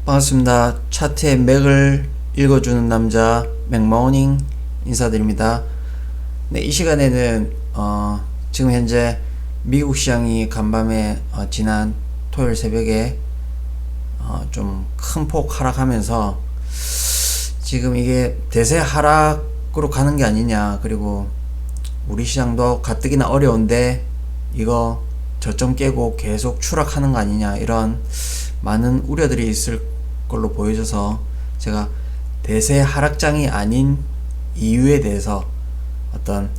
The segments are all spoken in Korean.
반갑습니다. 차트의 맥을 읽어주는 남자 맥모닝 인사드립니다. 네, 이 시간에는 지금 현재 미국 시장이 간밤에 지난 토요일 새벽에 좀 큰 폭 하락하면서 지금 이게 대세 하락으로 가는 게 아니냐, 그리고 우리 시장도 가뜩이나 어려운데 이거 저점 깨고 계속 추락하는 거 아니냐, 이런 많은 우려들이 있을 걸로 보여져서 제가 대세 하락장이 아닌 이유에 대해서 어떤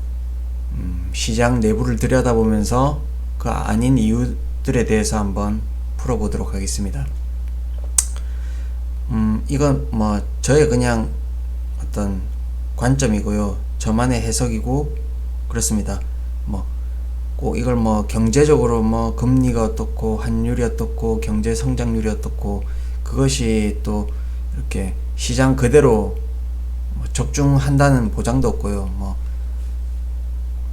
시장 내부를 들여다보면서 그 아닌 이유들에 대해서 한번 풀어보도록 하겠습니다. 이건 뭐 저의 그냥 어떤 관점이고요, 저만의 해석이고 그렇습니다. 뭐 꼭 이걸 뭐 경제적으로 뭐 금리가 어떻고 환율이 어떻고 경제 성장률이 어떻고 그것이 또 이렇게 시장 그대로 적중한다는 보장도 없고요. 뭐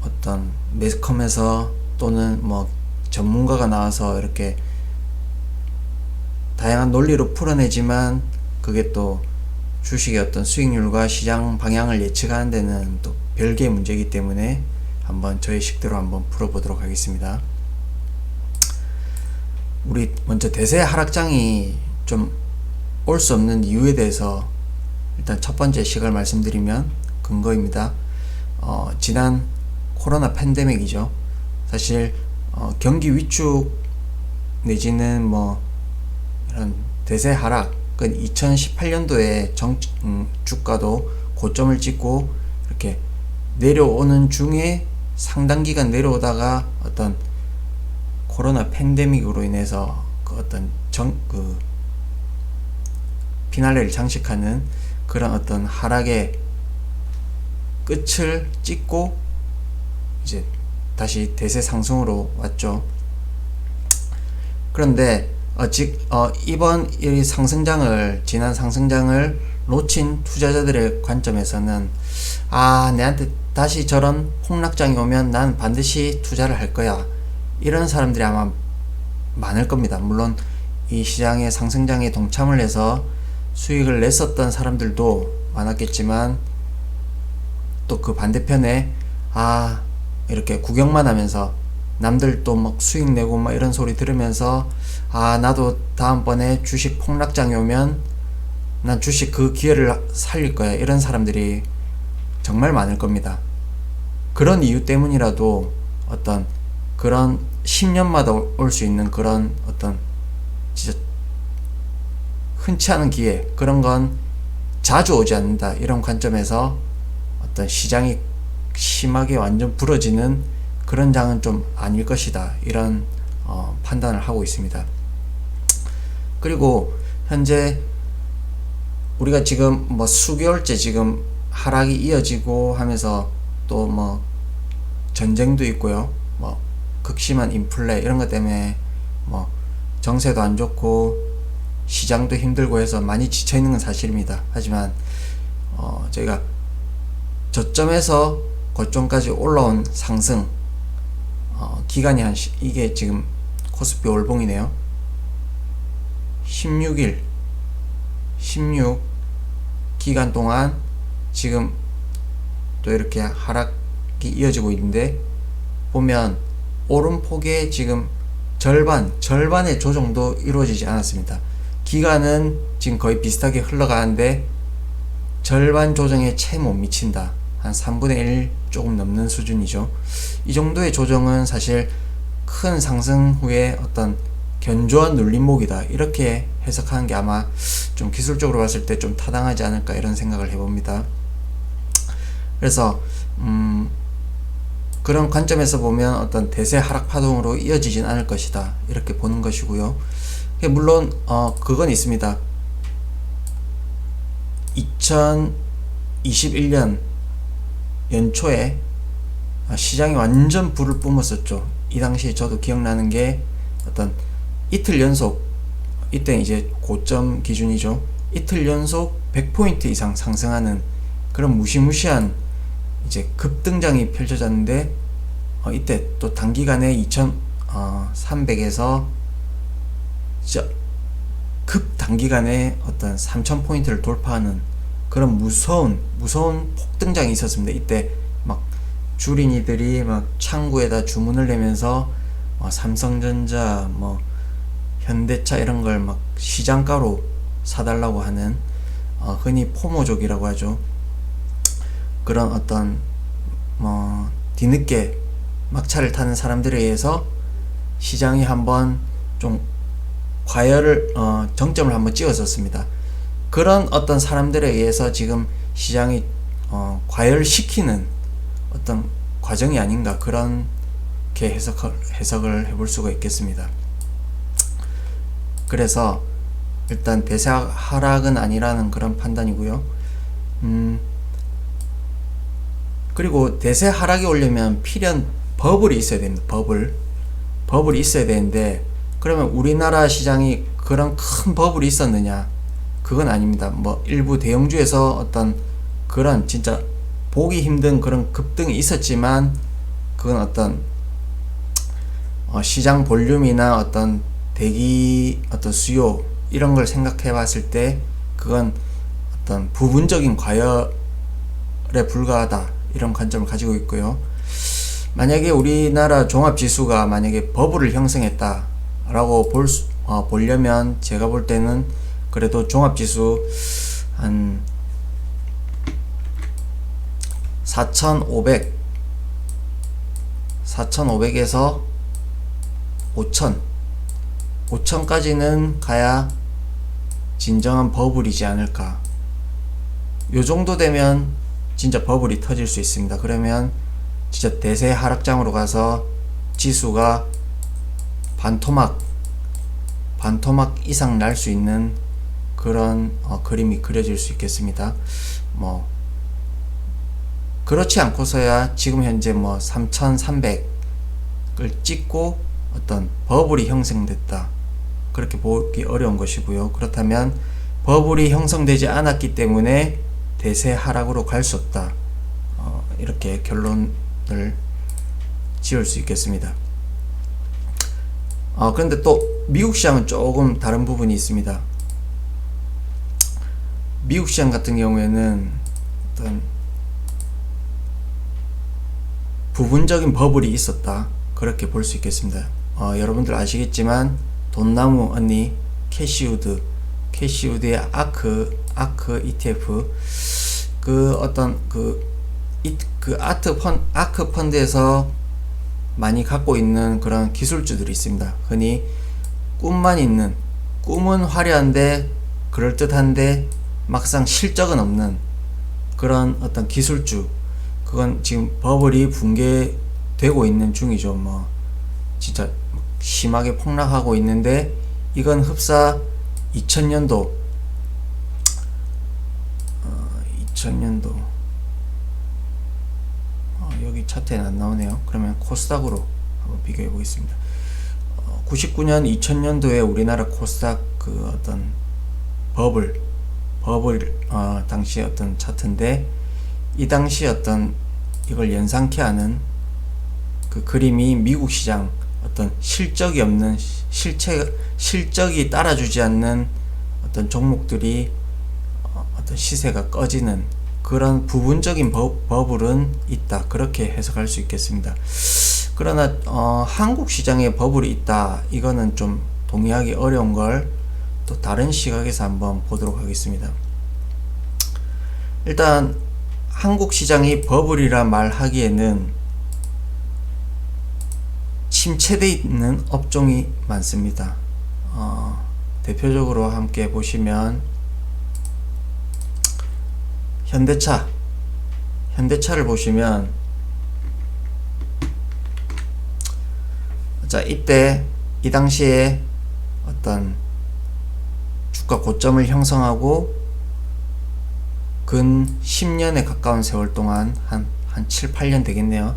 어떤 매스컴에서 또는 뭐 전문가가 나와서 이렇게 다양한 논리로 풀어내지만 그게 또 주식의 어떤 수익률과 시장 방향을 예측하는 데는 또 별개의 문제이기 때문에 한번 저의 식대로 한번 풀어보도록 하겠습니다. 우리 먼저 대세 하락장이 좀 올 수 없는 이유에 대해서 일단 첫 번째 시각을 말씀드리면 근거입니다. 지난 코로나 팬데믹이죠. 사실 경기 위축 내지는 뭐 이런 대세 하락, 그 2018년도에 주가도 고점을 찍고 이렇게 내려오는 중에 상당 기간 내려오다가 어떤 코로나 팬데믹으로 인해서 그 어떤 피날레를 장식하는 그런 어떤 하락의 끝을 찍고 이제 다시 대세 상승으로 왔죠. 그런데 이번 이 상승장을, 지난 상승장을 놓친 투자자들의 관점에서는 내한테 다시 저런 폭락장이 오면 난 반드시 투자를 할 거야, 이런 사람들이 아마 많을 겁니다. 물론 이 시장의 상승장에 동참을 해서 수익을 냈었던 사람들도 많았겠지만 또 그 반대편에 이렇게 구경만 하면서 남들도 막 수익 내고 막 이런 소리 들으면서 나도 다음번에 주식 폭락장이 오면 난 주식 그 기회를 살릴 거야, 이런 사람들이 정말 많을 겁니다. 그런 이유 때문이라도 어떤 그런 10년마다 올 수 있는 그런 어떤 진짜 흔치 않은 기회, 그런 건 자주 오지 않는다, 이런 관점에서 어떤 시장이 심하게 완전 부러지는 그런 장은 좀 아닐 것이다, 이런 판단을 하고 있습니다. 그리고 현재 우리가 지금 뭐 수개월째 지금 하락이 이어지고 하면서 또 뭐 전쟁도 있고요, 뭐 극심한 인플레 이런 것 때문에 뭐 정세도 안 좋고 시장도 힘들고 해서 많이 지쳐 있는 건 사실입니다. 하지만 저희가 저점에서 고점까지 올라온 상승 기간이 이게 지금 코스피 월봉이네요. 16일 16 기간 동안 지금 또 이렇게 하락이 이어지고 있는데, 보면 오름폭의 지금 절반의 조정도 이루어지지 않았습니다. 기간은 지금 거의 비슷하게 흘러가는데 절반 조정에 채 못 미친다, 한 3분의 1 조금 넘는 수준이죠. 이 정도의 조정은 사실 큰 상승 후에 어떤 견조한 눌림목이다, 이렇게 해석하는 게 아마 좀 기술적으로 봤을 때 좀 타당하지 않을까, 이런 생각을 해봅니다. 그래서 그런 관점에서 보면 어떤 대세 하락 파동으로 이어지진 않을 것이다, 이렇게 보는 것이고요. 물론 그건 있습니다. 2021년 연초에 시장이 완전 불을 뿜었었죠. 이 당시에 저도 기억나는 게 어떤 이틀 연속, 이때 이제 고점 기준이죠, 이틀 연속 100포인트 이상 상승하는 그런 무시무시한 이제 급등장이 펼쳐졌는데 이때 또 단기간에 2300에서 급 단기간에 어떤 3,000포인트를 돌파하는 그런 무서운 폭등장이 있었습니다. 이때 막 주린이들이 막 창구에다 주문을 내면서 삼성전자, 현대차 이런 걸 막 시장가로 사달라고 하는 흔히 포모족이라고 하죠. 그런 어떤 뒤늦게 막차를 타는 사람들에 의해서 시장이 한번 좀 과열을 정점을 한번 찍었었습니다. 그런 어떤 사람들에 의해서 지금 시장이 과열시키는 어떤 과정이 아닌가, 그렇게 해석을 해볼 수가 있겠습니다. 그래서 일단 대세 하락은 아니라는 그런 판단이고요. 그리고 대세 하락이 오려면 필연 버블이 있어야 됩니다. 버블이 있어야 되는데, 그러면 우리나라 시장이 그런 큰 버블이 있었느냐? 그건 아닙니다. 일부 대형주에서 어떤 그런 진짜 보기 힘든 그런 급등이 있었지만, 그건 어떤 시장 볼륨이나 어떤 대기 어떤 수요 이런 걸 생각해 봤을 때 그건 어떤 부분적인 과열에 불과하다, 이런 관점을 가지고 있고요. 만약에 우리나라 종합지수가 만약에 버블을 형성했다 라고 보려면 제가 볼 때는 그래도 종합지수 한 4,500에서 5,000까지는 가야 진정한 버블이지 않을까. 요 정도 되면 진짜 버블이 터질 수 있습니다. 그러면 진짜 대세 하락장으로 가서 지수가 반토막 이상 날 수 있는 그런 그림이 그려질 수 있겠습니다. 그렇지 않고서야 지금 현재 3,300을 찍고 어떤 버블이 형성됐다, 그렇게 보기 어려운 것이고요. 그렇다면 버블이 형성되지 않았기 때문에 대세 하락으로 갈 수 없다, 이렇게 결론을 지을 수 있겠습니다. 그런데 또 미국 시장은 조금 다른 부분이 있습니다. 미국 시장 같은 경우에는 어떤 부분적인 버블이 있었다, 그렇게 볼 수 있겠습니다. 여러분들 아시겠지만 돈나무 언니 캐시우드의 아크 ETF, 아크 펀드에서 많이 갖고 있는 그런 기술주들이 있습니다. 흔히 꿈은 화려한데 그럴듯한데 막상 실적은 없는 그런 어떤 기술주, 그건 지금 버블이 붕괴되고 있는 중이죠. 진짜 심하게 폭락하고 있는데, 이건 흡사 2000년도 여기 차트에는 안 나오네요. 그러면 코스닥으로 한번 비교해 보겠습니다. 99년 2000년도에 우리나라 코스닥 그 어떤 버블 당시 어떤 차트인데, 이 당시 어떤 이걸 연상케 하는 그 그림이 미국 시장 어떤 실적이 없는, 실적이 따라주지 않는 어떤 종목들이 어떤 시세가 꺼지는 그런 부분적인 버블은 있다, 그렇게 해석할 수 있겠습니다. 그러나 한국 시장에 버블이 있다, 이거는 좀 동의하기 어려운 걸 또 다른 시각에서 한번 보도록 하겠습니다. 일단 한국 시장이 버블이라 말하기에는 침체되어 있는 업종이 많습니다. 대표적으로 함께 보시면 현대차를 보시면, 자, 이 당시에 어떤 주가 고점을 형성하고 근 10년에 가까운 세월 동안 한 7, 8년 되겠네요.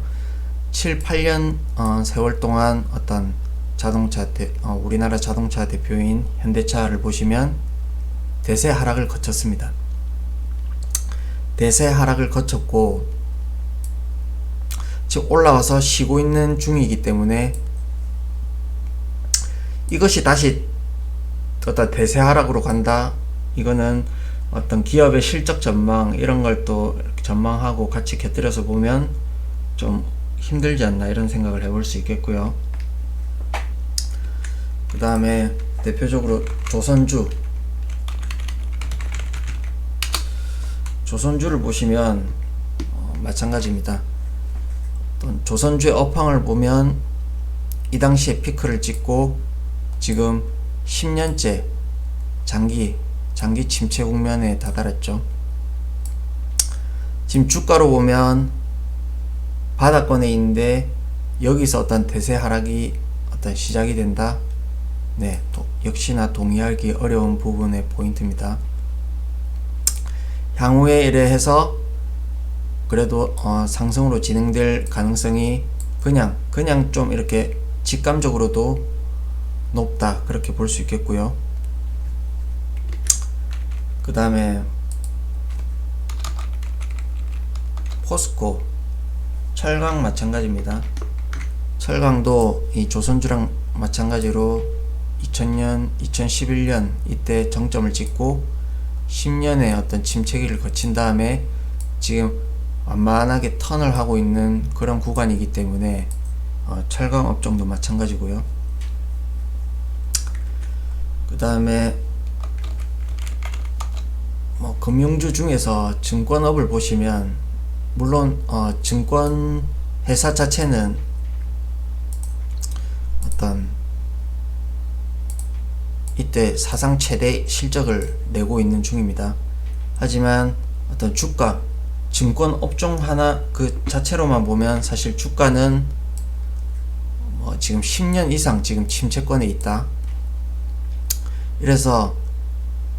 7, 8년 세월 동안 어떤 우리나라 자동차 대표인 현대차를 보시면 대세 하락을 거쳤습니다. 대세 하락을 거쳤고 지금 올라와서 쉬고 있는 중이기 때문에 이것이 다시 어떤 대세 하락으로 간다. 이거는 어떤 기업의 실적 전망 이런 걸 또 전망하고 같이 곁들여서 보면 좀 힘들지 않나 이런 생각을 해볼 수 있겠고요. 그 다음에 대표적으로 조선주를 보시면 마찬가지입니다. 조선주의 업황을 보면 이 당시에 피크를 찍고 지금 10년째 장기 침체 국면에 다다랐죠. 지금 주가로 보면 바닥권에 있는데 여기서 어떤 대세 하락이 어떤 시작이 된다. 네, 역시나 동의하기 어려운 부분의 포인트입니다. 향후에 이래 해서 그래도 상승으로 진행될 가능성이 그냥 좀 이렇게 직감적으로도 높다 그렇게 볼 수 있겠고요. 그 다음에 포스코 철강 마찬가지입니다. 철강도 이 조선주랑 마찬가지로 2000년 2011년 이때 정점을 찍고 10년의 어떤 침체기를 거친 다음에 지금 완만하게 턴을 하고 있는 그런 구간이기 때문에 철강 업종도 마찬가지고요. 그 다음에 금융주 중에서 증권업을 보시면 물론 증권 회사 자체는 어떤 이때 사상 최대 실적을 내고 있는 중입니다. 하지만 어떤 주가 증권 업종 하나 그 자체로만 보면 사실 주가는 지금 10년 이상 지금 침체권에 있다. 이래서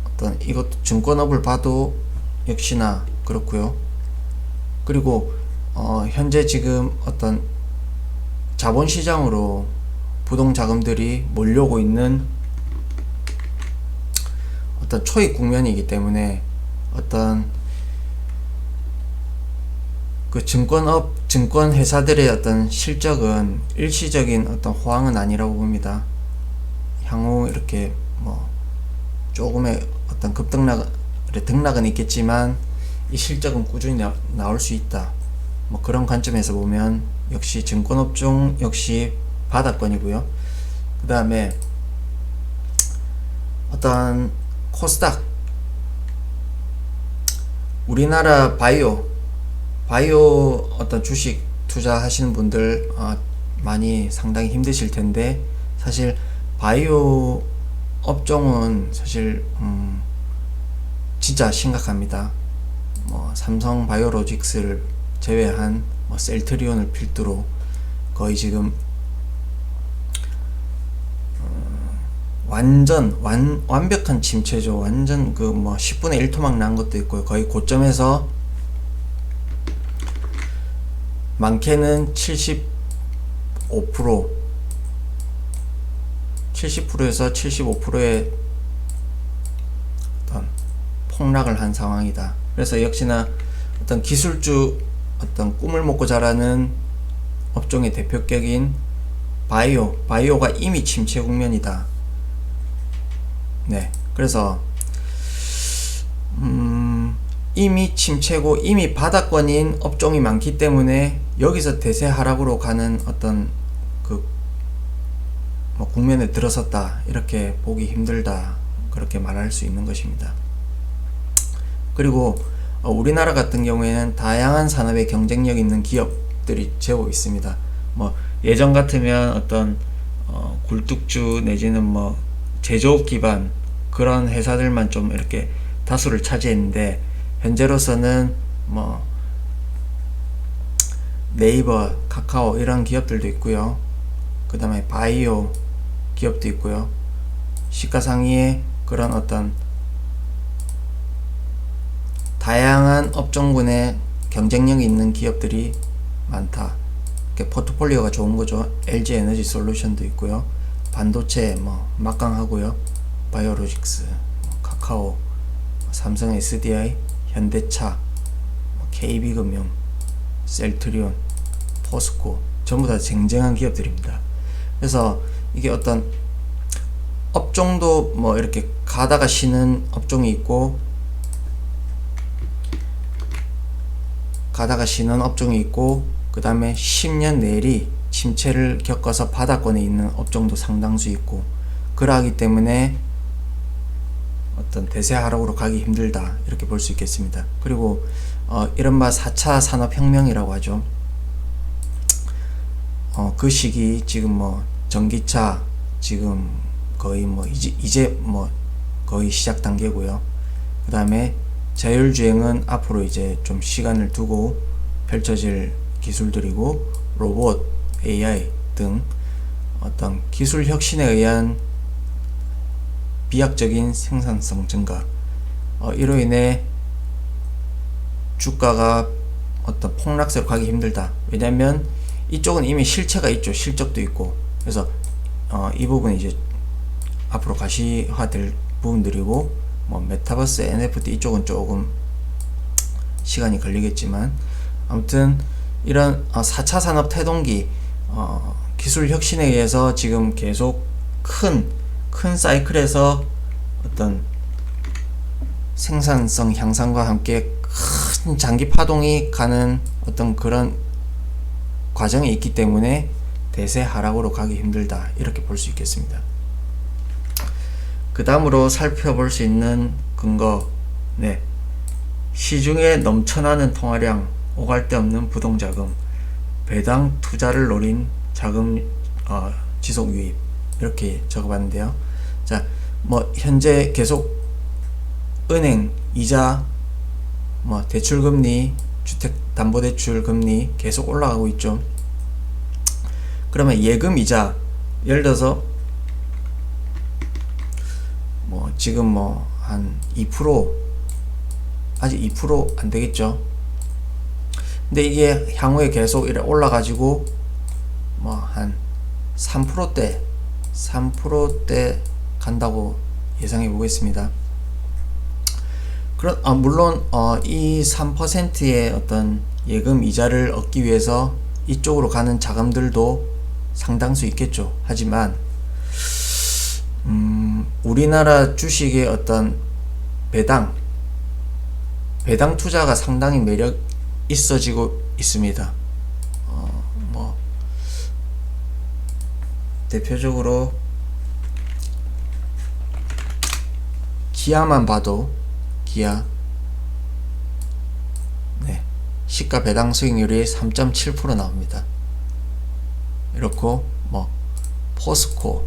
어떤 이것도 증권업을 봐도 역시나 그렇고요. 그리고 현재 지금 어떤 자본시장으로 부동자금들이 몰려오고 있는 어떤 초입 국면이기 때문에 어떤 그 증권 회사들의 어떤 실적은 일시적인 어떤 호황은 아니라고 봅니다. 향후 이렇게 조금의 어떤 등락은 있겠지만 이 실적은 꾸준히 나올 수 있다. 그런 관점에서 보면 역시 증권업종 역시 바닥권이고요. 그 다음에 어떤 코스닥 우리나라 바이오 어떤 주식 투자하시는 분들 많이 상당히 힘드실 텐데 사실 바이오 업종은 사실 진짜 심각합니다. 삼성 바이오로직스를 제외한 셀트리온을 필두로 거의 지금 완벽한 침체죠. 완전 10분의 1 토막 난 것도 있고요. 거의 고점에서 많게는 70%에서 75%의 어떤 폭락을 한 상황이다. 그래서 역시나 어떤 기술주 어떤 꿈을 먹고 자라는 업종의 대표격인 바이오가 이미 침체 국면이다. 네, 그래서 이미 침체고 이미 바닥권인 업종이 많기 때문에 여기서 대세 하락으로 가는 어떤 국면에 들어섰다 이렇게 보기 힘들다 그렇게 말할 수 있는 것입니다. 그리고 우리나라 같은 경우에는 다양한 산업에 경쟁력 있는 기업들이 제법 있습니다. 예전 같으면 어떤 굴뚝주 내지는 제조업 기반 그런 회사들만 좀 이렇게 다수를 차지했는데 현재로서는 네이버, 카카오 이런 기업들도 있고요. 그 다음에 바이오 기업도 있고요. 시가상위의 그런 어떤 다양한 업종군의 경쟁력이 있는 기업들이 많다. 포트폴리오가 좋은 거죠. LG 에너지 솔루션도 있고요. 반도체 막강하고요. 바이오로직스, 카카오, 삼성 SDI, 현대차, KB금융, 셀트리온, 포스코 전부 다 쟁쟁한 기업들입니다. 그래서 이게 어떤 업종도 뭐 이렇게 가다가 쉬는 업종이 있고 그 다음에 10년 내리 침체를 겪어서 바닥권에 있는 업종도 상당수 있고, 그러하기 때문에 어떤 대세 하락으로 가기 힘들다 이렇게 볼 수 있겠습니다. 그리고 이른바 4차 산업혁명이라고 하죠. 그 시기 지금 뭐 전기차 지금 거의 뭐 이제 뭐 거의 시작 단계고요. 그 다음에 자율주행은 앞으로 이제 좀 시간을 두고 펼쳐질 기술들이고, 로봇, AI 등 어떤 기술 혁신에 의한 비약적인 생산성 증가, 이로 인해 주가가 어떤 폭락세로 가기 힘들다. 왜냐면 이쪽은 이미 실체가 있죠. 실적도 있고. 그래서 이 부분이 이제 앞으로 가시화될 부분들이고, 뭐 메타버스, NFT 이쪽은 조금 시간이 걸리겠지만, 아무튼 이런 4차 산업 태동기, 기술 혁신에 의해서 지금 계속 큰 사이클에서 어떤 생산성 향상과 함께 큰 장기 파동이 가는 어떤 그런 과정이 있기 때문에 대세 하락으로 가기 힘들다 이렇게 볼 수 있겠습니다. 그 다음으로 살펴볼 수 있는 근거, 시중에 넘쳐나는 통화량, 오갈 데 없는 부동자금, 배당 투자를 노린 자금 지속 유입, 이렇게 적어봤는데요. 자, 뭐 현재 계속 은행 이자, 뭐 대출금리, 주택담보대출금리 계속 올라가고 있죠. 그러면 예금 이자, 예를 들어서 뭐 지금 뭐 한 2%, 아직 2% 안 되겠죠. 근데 이게 향후에 계속 이래 올라가지고 뭐 한 3%대 간다고 예상해 보겠습니다. 물론 이 3%의 어떤 예금 이자를 얻기 위해서 이쪽으로 가는 자금들도 상당수 있겠죠. 하지만 우리나라 주식의 어떤 배당 투자가 상당히 매력 있어지고 있습니다. 뭐 대표적으로 기아만 봐도 시가 배당 수익률이 3.7% 나옵니다. 이렇고 뭐 포스코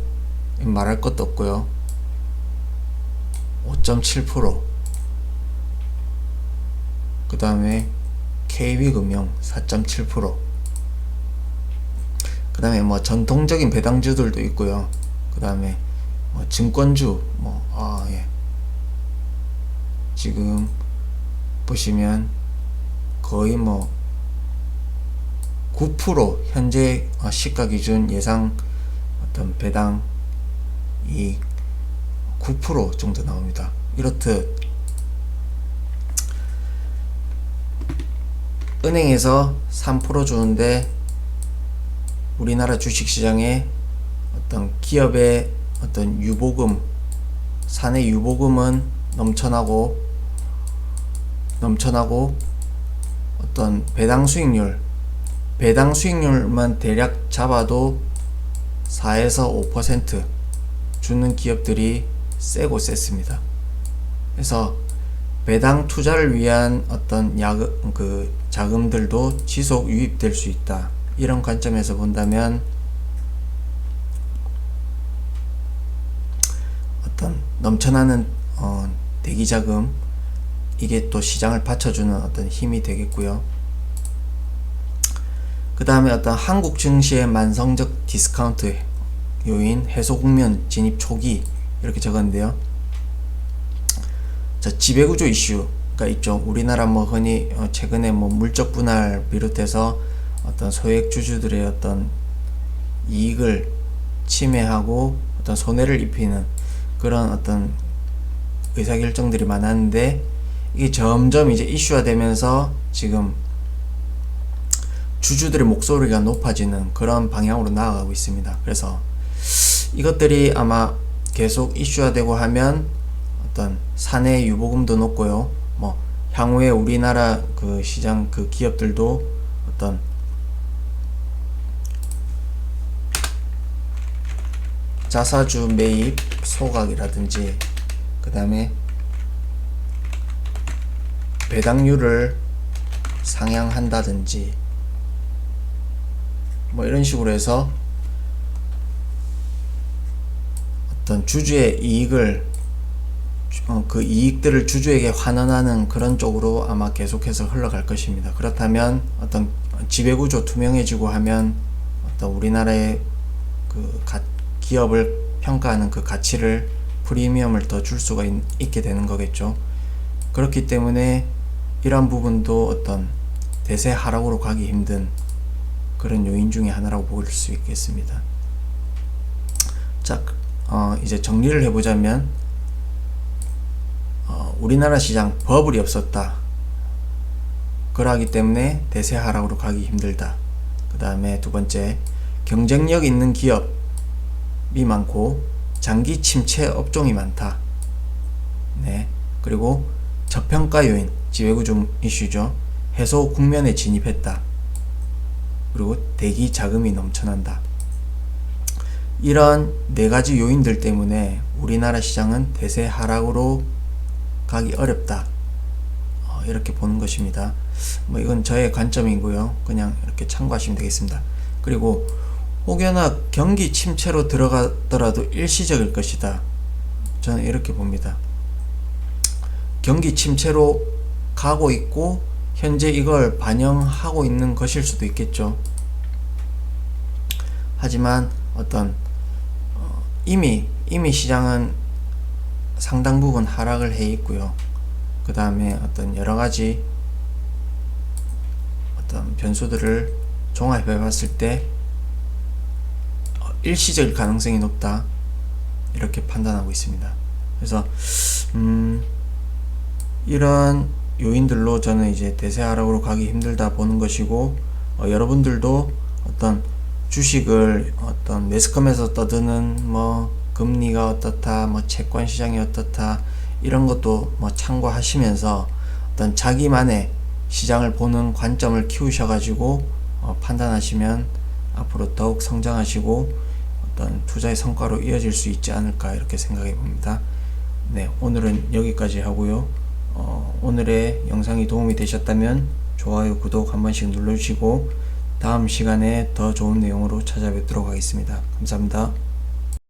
말할 것도 없고요. 5.7%. 그 다음에 KB금융 4.7%. 그 다음에 뭐 전통적인 배당주들도 있고요. 그 다음에 뭐 증권주 지금 보시면 거의 뭐 9% 현재 시가 기준 예상 어떤 배당 이 9% 정도 나옵니다. 이렇듯 은행에서 3% 주는데 우리나라 주식시장에 어떤 기업의 어떤 유보금, 사내 유보금은 넘쳐나고 어떤 배당 수익률만 대략 잡아도 4에서 5% 주는 기업들이 세고 셌습니다. 그래서 배당 투자를 위한 어떤 자금들도 지속 유입될 수 있다. 이런 관점에서 본다면 어떤 넘쳐나는 대기자금, 이게 또 시장을 받쳐주는 어떤 힘이 되겠고요. 그 다음에 어떤 한국 증시의 만성적 디스카운트 요인, 해소 국면 진입 초기, 이렇게 적었는데요. 자, 지배구조 이슈가 있죠. 우리나라 뭐 흔히 최근에 뭐 물적 분할 비롯해서 어떤 소액 주주들의 어떤 이익을 침해하고 어떤 손해를 입히는 그런 어떤 의사결정들이 많았는데, 이게 점점 이제 이슈화 되면서 지금 주주들의 목소리가 높아지는 그런 방향으로 나아가고 있습니다. 그래서 이것들이 아마 계속 이슈화되고 하면 어떤 사내 유보금도 높고요. 뭐 향후에 우리나라 그 시장 그 기업들도 어떤 자사주 매입 소각이라든지 그 다음에 배당률을 상향한다든지 뭐 이런 식으로 해서 어떤 주주의 이익을 그 이익들을 주주에게 환원하는 그런 쪽으로 아마 계속해서 흘러갈 것입니다. 그렇다면 어떤 지배구조 투명해지고 하면 어떤 우리나라의 그 기업을 평가하는 그 가치를 프리미엄을 더 줄 수가 있게 되는 거겠죠. 그렇기 때문에 이러한 부분도 어떤 대세 하락으로 가기 힘든 그런 요인 중에 하나라고 볼 수 있겠습니다. 자, 이제 정리를 해보자면 우리나라 시장 버블이 없었다. 그러하기 때문에 대세 하락으로 가기 힘들다. 그 다음에 두 번째, 경쟁력 있는 기업이 많고 장기 침체 업종이 많다. 네. 그리고 저평가 요인, 지배구조 이슈죠. 해소 국면에 진입했다. 그리고 대기 자금이 넘쳐난다. 이런 네 가지 요인들 때문에 우리나라 시장은 대세 하락으로 가기 어렵다. 이렇게 보는 것입니다. 뭐 이건 저의 관점이고요. 그냥 이렇게 참고하시면 되겠습니다. 그리고 혹여나 경기 침체로 들어가더라도 일시적일 것이다. 저는 이렇게 봅니다. 경기 침체로 가고 있고 현재 이걸 반영하고 있는 것일 수도 있겠죠. 하지만 어떤 이미 시장은 상당 부분 하락을 해 있고요. 그 다음에 어떤 여러 가지 어떤 변수들을 종합해 봤을 때 일시적일 가능성이 높다. 이렇게 판단하고 있습니다. 그래서 이런 요인들로 저는 이제 대세 하락으로 가기 힘들다 보는 것이고, 여러분들도 어떤 주식을 어떤 매스컴에서 떠드는 뭐 금리가 어떻다, 뭐 채권 시장이 어떻다, 이런 것도 뭐 참고하시면서 어떤 자기만의 시장을 보는 관점을 키우셔가지고 판단하시면 앞으로 더욱 성장하시고 어떤 투자의 성과로 이어질 수 있지 않을까 이렇게 생각해 봅니다. 네, 오늘은 여기까지 하고요. 오늘의 영상이 도움이 되셨다면 좋아요, 구독 한 번씩 눌러주시고 다음 시간에 더 좋은 내용으로 찾아뵙도록 하겠습니다. 감사합니다.